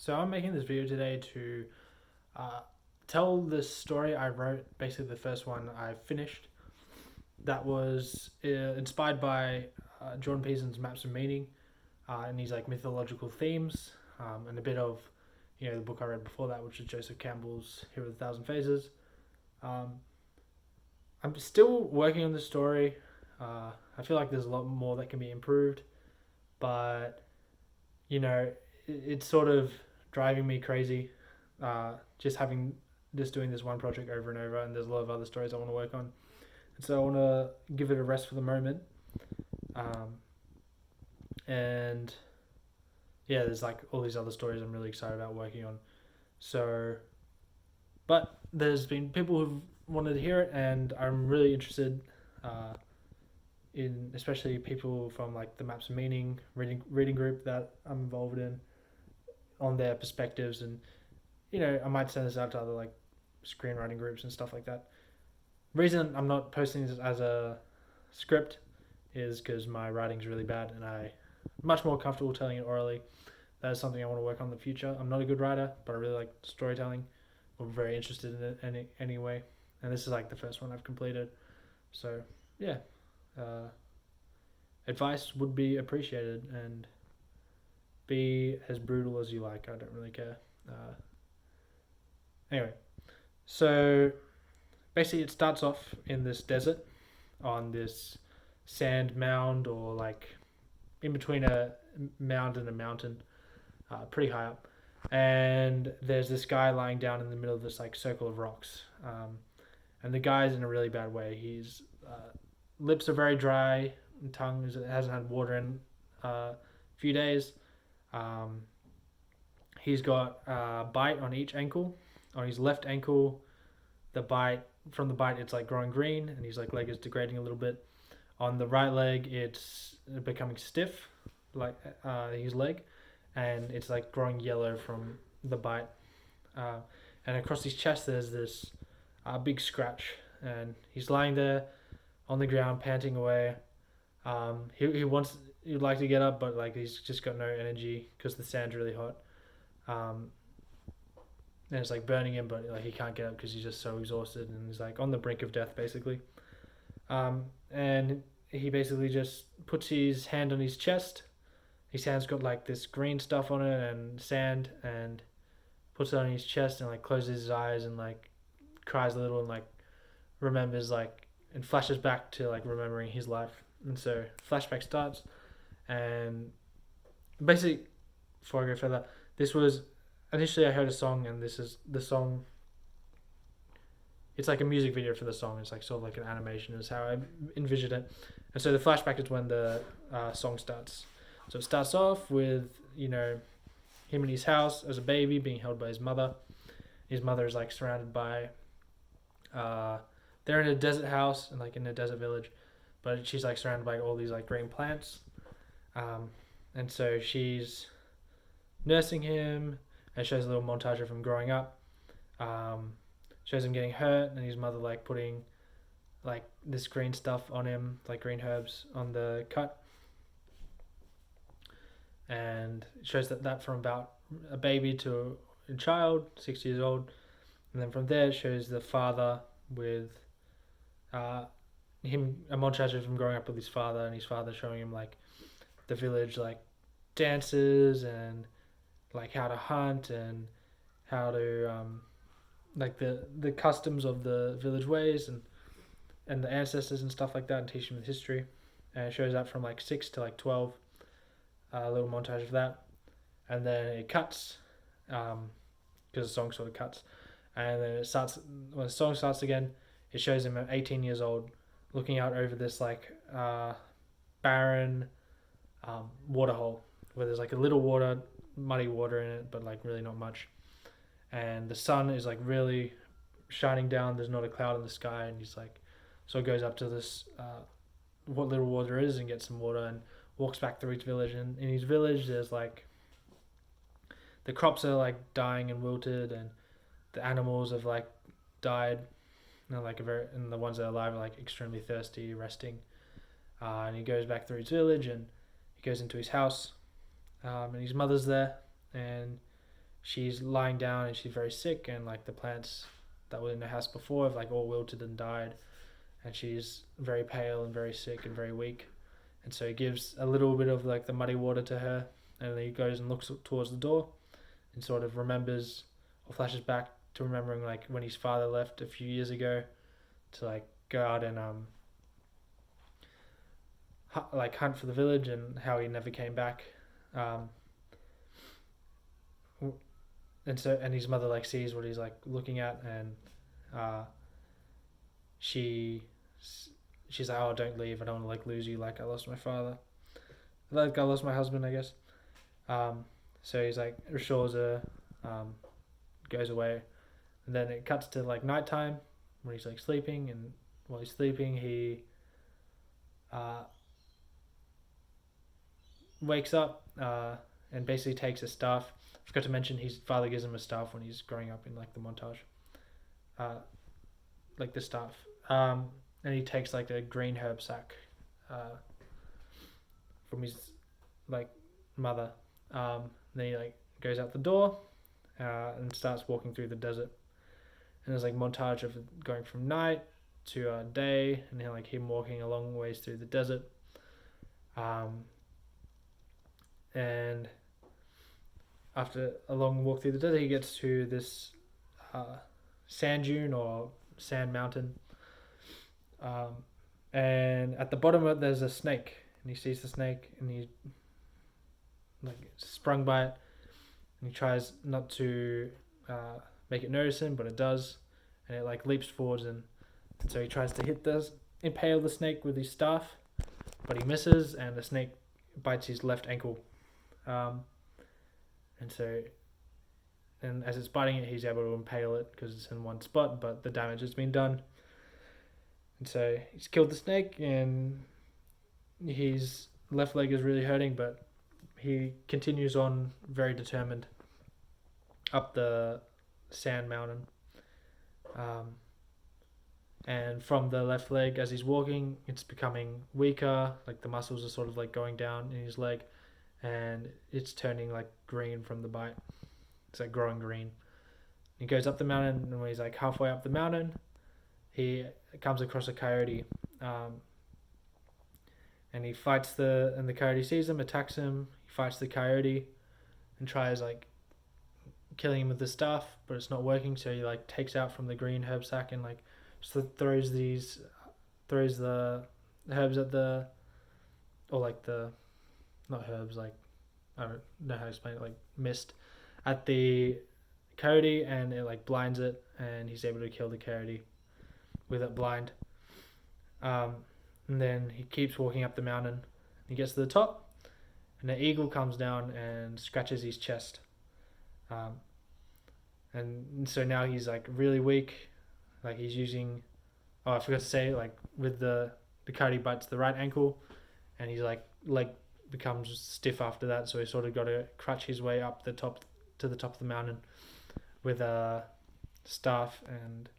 So I'm making this video today to uh, tell the story I wrote, basically the first one I finished. That was inspired by Jordan Peterson's Maps of Meaning and these like mythological themes and a bit of the book I read before that, which is Joseph Campbell's Hero of a Thousand Faces. Um, I'm still working on the story. I feel like there's a lot more that can be improved, but it's sort of driving me crazy. Just having doing this one project over and over, and there's a lot of other stories I want to work on, and so I want to give it a rest for the moment. Um, and yeah, there's like all these other stories I'm really excited about working on. So, but there's been people who've wanted to hear it, and I'm really interested uh, in especially people from like the Maps of Meaning reading group that I'm involved in on their perspectives, and I might send this out to other like screenwriting groups and stuff like that. Reason I'm not posting this as a script is because my writing's really bad and I'm much more comfortable telling it orally. That is something I want to work on in the future. I'm not a good writer, but I really like storytelling. I'm very interested in it anyway. And this is like the first one I've completed. So, yeah, uh, advice would be appreciated and be as brutal as you like. I don't really care. Anyway, so basically, it starts off in this desert on this sand mound or like in between a mound and a mountain, pretty high up. And there's this guy lying down in the middle of this like circle of rocks. And the guy's in a really bad way. His lips are very dry, and tongue hasn't had water in a few days. Um, he's got a bite on each ankle. On his left ankle, the bite from the bite it's like growing green, and his like leg is degrading a little bit. On the right leg, it's becoming stiff, like his leg, and it's like growing yellow from the bite. Uh, and across his chest, there's this big scratch, and he's lying there on the ground, panting away. He'd like to get up, but like he's just got no energy because the sand's really hot. Um, and it's like burning him, but like he can't get up because he's just so exhausted, and he's like on the brink of death, basically. And he basically just puts his hand on his chest. His hand's got like this green stuff on it and sand, and puts it on his chest and like closes his eyes and like cries a little and like remembers like and flashes back to like remembering his life. And so flashback starts, and basically before I go further, this was initially I heard a song, and this is the song. It's like a music video for the song. It's like sort of like an animation is how I envisioned it. And so the flashback is when the song starts. So it starts off with him in his house as a baby being held by his mother. His mother is like surrounded by. They're in a desert house and like in a desert village, but she's like surrounded by all these like green plants. And so she's nursing him, and shows a little montage of him growing up. Um, Shows him getting hurt and his mother like putting like this green stuff on him, like green herbs on the cut, and it shows that from about a baby to a child, 6 years old, and then from there it shows the father with uh, him a montage of him growing up with his father, and his father showing him like the village like dances and like how to hunt and how to like the customs of the village ways and the ancestors and stuff like that, and teach them the history. And it shows that from like 6 to like 12, a little montage of that, and then it cuts because the song sort of cuts, and then it starts when the song starts again. It shows him at 18 years old, looking out over this like barren waterhole where there's like a little water, muddy water in it, but like really not much. And the sun is like really shining down. There's not a cloud in the sky, and he's like, so he goes up to this what little water is and gets some water and walks back through his village. And in his village, there's like the crops are like dying and wilted, and the animals have like died. And the ones that are alive are like extremely thirsty, resting. And he goes back through his village, and he goes into his house, and his mother's there, and she's lying down and she's very sick, and like the plants that were in the house before have like all wilted and died, and she's very pale and very sick and very weak. And so he gives a little bit of like the muddy water to her, and then he goes and looks towards the door and sort of remembers or flashes back to remembering like when his father left a few years ago to like go out and like hunt for the village, and how he never came back. Um, and his mother like sees what he's like looking at, and uh, she she's like, oh, don't leave, I don't want to like lose you like I lost my father, like I lost my husband, I guess. So he's like assures her, goes away, and then it cuts to like nighttime when he's like sleeping, and while he's sleeping he wakes up and basically takes a staff. I forgot to mention his father gives him a staff when he's growing up in like the montage, like the staff, and he takes like a green herb sack from his like mother. Then he like goes out the door and starts walking through the desert, and there's like montage of going from night to day, and then like him walking a long ways through the desert. And after a long walk through the desert, he gets to this sand dune or sand mountain, and at the bottom of it there's a snake, and he sees the snake, and he like sprung by it, and he tries not to make it notice him, but it does, and it like leaps forwards, and so he tries to impale the snake with his staff, but he misses, and the snake bites his left ankle. And as it's biting it, he's able to impale it because it's in one spot, but the damage has been done. And so he's killed the snake, and his left leg is really hurting, but he continues on very determined up the sand mountain. And from the left leg, as he's walking, it's becoming weaker, like the muscles are sort of like going down in his leg, and it's turning like green from the bite. It's like growing green. He goes up the mountain, and when he's like halfway up the mountain, he comes across a coyote, and he fights and the coyote sees him, attacks him. He fights the coyote and tries like killing him with the staff, but it's not working. So he like takes out from the green herb sack and like throws the herbs at the, or like the, not herbs, like I don't know how to explain it, like mist at the coyote, and it like blinds it, and he's able to kill the coyote with it blind. And then he keeps walking up the mountain. He gets to the top, and the eagle comes down and scratches his chest. And so now he's like really weak. Like he's using, oh, I forgot to say, like with the coyote bites the right ankle, and he's like leg becomes stiff after that. So he's sort of got to crutch his way up the top to the top of the mountain with a staff and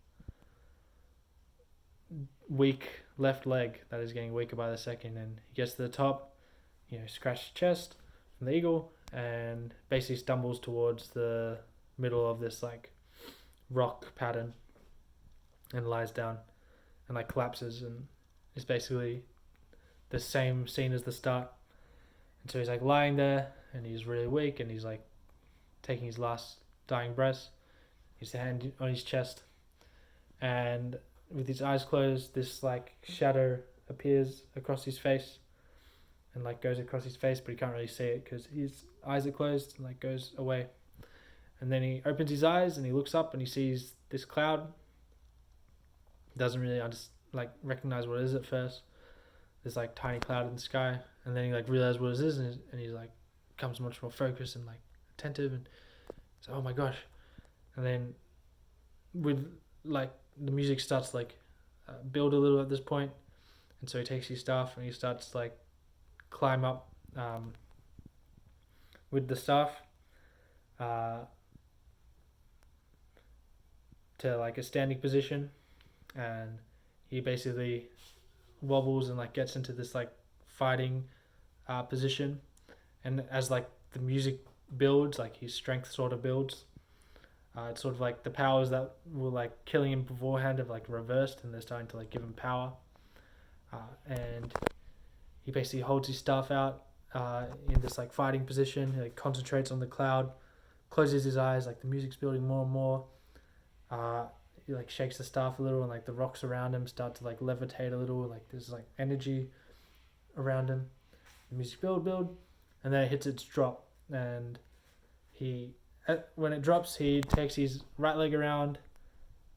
weak left leg that is getting weaker by the second. And he gets to the top, scratches his chest from the eagle, and basically stumbles towards the middle of this like rock pattern and lies down and like collapses, and it's basically the same scene as the start. And so he's like lying there, and he's really weak, and he's like taking his last dying breaths. His hand on his chest, and with his eyes closed, this like shadow appears across his face, and like goes across his face, but he can't really see it because his eyes are closed, and like goes away. And then he opens his eyes and he looks up and he sees this cloud. Doesn't really recognize what it is at first. This like tiny cloud in the sky, and then he like realizes what it is, and he's like becomes much more focused and like attentive, and so oh my gosh. And then with like the music starts like build a little at this point, and so he takes his staff and he starts like climb up with the staff to like a standing position, and he basically wobbles and like gets into this like fighting position, and as like the music builds, like his strength sort of builds. It's sort of like the powers that were like killing him beforehand have like reversed, and they're starting to like give him power. And he basically holds his staff out in this like fighting position. He like concentrates on the cloud, closes his eyes, like the music's building more and more. He like shakes the staff a little, and like the rocks around him start to like levitate a little. Like there's like energy around him. The music build, and then it hits its drop, and when it drops, he takes his right leg around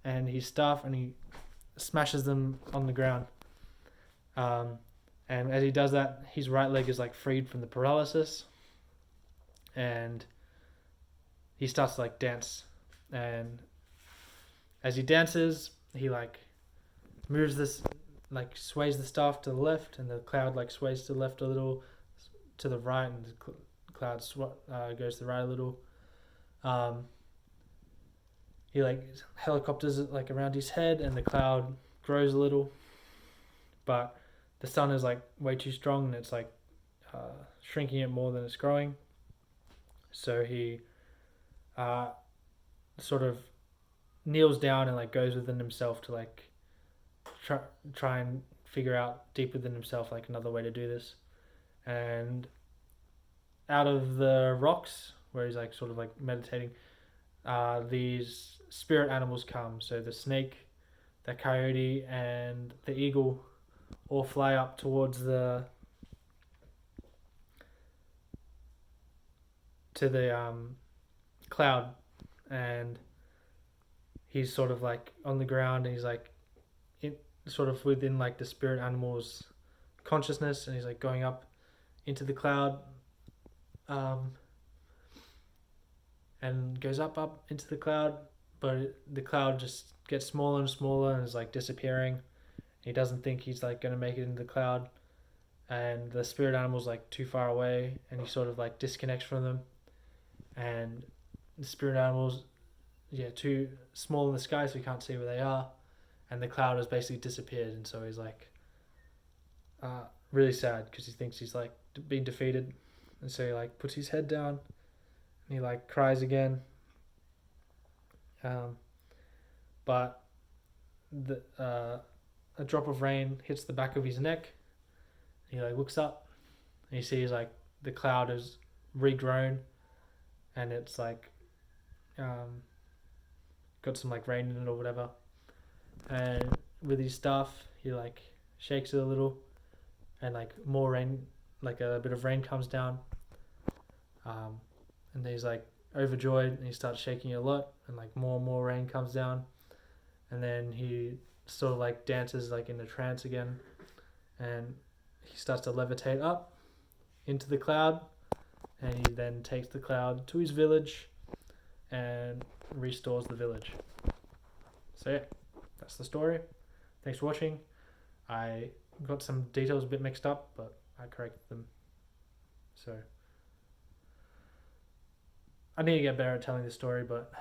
and his staff, and he smashes them on the ground. And as he does that, his right leg is like freed from the paralysis, and he starts to like dance. And as he dances, he like moves this, like sways the staff to the left, and the cloud like sways to the left a little, to the right, and the cloud goes to the right a little. He like helicopters it like around his head, and the cloud grows a little, but the sun is like way too strong, and it's like shrinking it more than it's growing. So he sort of kneels down and like goes within himself to like try and figure out deep within himself like another way to do this. And out of the rocks where he's like sort of like meditating, these spirit animals come. So the snake, the coyote, and the eagle all fly up towards the cloud, and he's sort of like on the ground, and he's like sort of within like the spirit animal's consciousness, and he's like going up into the cloud, and goes up into the cloud, but the cloud just gets smaller and smaller and is like disappearing. He doesn't think he's like going to make it into the cloud, and the spirit animal's like too far away, and he sort of like disconnects from them, and the spirit animals too small in the sky, so he can't see where they are, and the cloud has basically disappeared. And so he's like really sad because he thinks he's like been defeated, and so he like puts his head down and he like cries again, but a drop of rain hits the back of his neck. He like looks up and he sees like the cloud has regrown, and it's like got some like rain in it or whatever. And with his staff, he like shakes it a little, and like more rain, like a bit of rain comes down. And he's like overjoyed, and he starts shaking it a lot, and like more and more rain comes down. And then he sort of like dances like in a trance again, and he starts to levitate up into the cloud, and he then takes the cloud to his village and restores the village. So yeah, that's the story. Thanks for watching. I got some details a bit mixed up, but I corrected them. So I need to get better at telling this story, but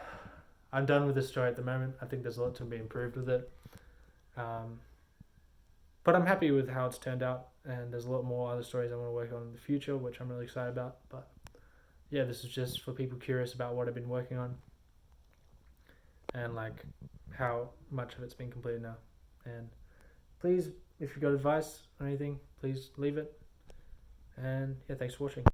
I'm done with this story at the moment. I think there's a lot to be improved with it. But I'm happy with how it's turned out, and there's a lot more other stories I want to work on in the future, which I'm really excited about. But yeah, this is just for people curious about what I've been working on, and like how much of it's been completed now. And please, if you've got advice or anything, please leave it. And yeah, thanks for watching.